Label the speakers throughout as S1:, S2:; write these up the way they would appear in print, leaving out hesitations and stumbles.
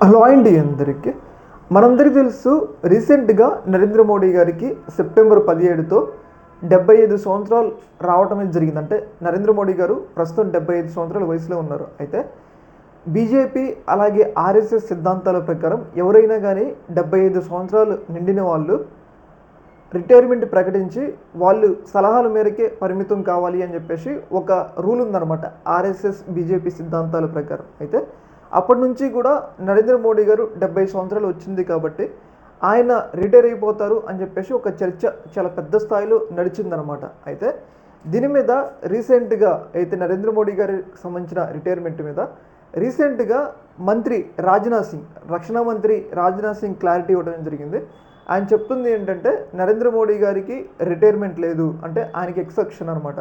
S1: Hello అండి అందరికీ. మనందరికీ తెలుసు, రీసెంట్గా నరేంద్ర మోడీ గారికి సెప్టెంబర్ 17తో 75 సంవత్సరాలు రావటం జరిగింది. అంటే నరేంద్ర మోడీ గారు ప్రస్తుతం 75 సంవత్సరాల వయసులో ఉన్నారు. అయితే బీజేపీ అలాగే ఆర్ఎస్ఎస్ సిద్ధాంతాల ప్రకారం ఎవరైనా కానీ 75 సంవత్సరాలు నిండిన వాళ్ళు రిటైర్మెంట్ ప్రకటించి వాళ్ళు సలహాల మేరకే పరిమితం కావాలి అని చెప్పేసి ఒక రూల్ ఉందన్నమాట ఆర్ఎస్ఎస్ బీజేపీ సిద్ధాంతాల ప్రకారం. అయితే అప్పటి నుంచి కూడా నరేంద్ర మోడీ గారు 70 సంవత్సరాలు వచ్చింది కాబట్టి ఆయన రిటైర్ అయిపోతారు అని చెప్పేసి ఒక చర్చ చాలా పెద్ద స్థాయిలో నడిచిందనమాట. అయితే దీని మీద రీసెంట్గా అయితే నరేంద్ర మోడీ గారికి సంబంధించిన రిటైర్మెంట్ మీద రీసెంట్గా మంత్రి రాజ్నాథ్ సింగ్, రక్షణ మంత్రి రాజ్నాథ్ సింగ్ క్లారిటీ ఇవ్వడం జరిగింది. ఆయన చెప్తుంది ఏంటంటే నరేంద్ర మోడీ గారికి రిటైర్మెంట్ లేదు, అంటే ఆయనకి ఎక్సెప్షన్ అనమాట.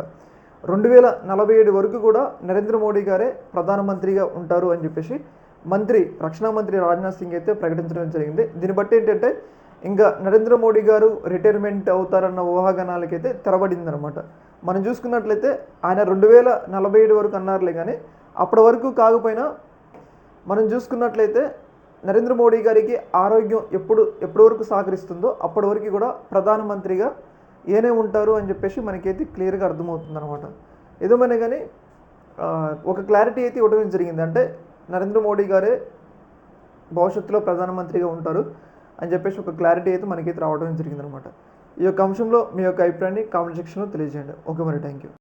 S1: 2047 వరకు కూడా నరేంద్ర మోడీ గారే ప్రధానమంత్రిగా ఉంటారు అని చెప్పేసి రక్షణ మంత్రి రాజ్నాథ్ సింగ్ అయితే ప్రకటించడం జరిగింది. దీన్ని బట్టి ఏంటంటే ఇంకా నరేంద్ర మోడీ గారు రిటైర్మెంట్ అవుతారన్న ఊహాగానాలకైతే తెరబడిందనమాట. మనం చూసుకున్నట్లయితే ఆయన 2047 వరకు అన్నారులే, కానీ అప్పటి వరకు కాకపోయినా మనం చూసుకున్నట్లయితే నరేంద్ర మోడీ గారికి ఆరోగ్యం ఎప్పటి వరకు సహకరిస్తుందో అప్పటి వరకు కూడా ప్రధానమంత్రిగా ఏనే ఉంటారు అని చెప్పేసి మనకైతే క్లియర్గా అర్థమవుతుంది అనమాట. ఏదేమైనా కానీ ఒక క్లారిటీ అయితే ఇవ్వడం జరిగింది. అంటే నరేంద్ర మోడీ గారే భవిష్యత్తులో ప్రధానమంత్రిగా ఉంటారు అని చెప్పేసి ఒక క్లారిటీ అయితే మనకైతే రావడం జరిగిందనమాట. ఈ యొక్క అంశంలో మీ యొక్క అభిప్రాయాన్ని కామెంట్ సెక్షన్లో తెలియజేయండి. ఓకే, మరి థ్యాంక్ యూ.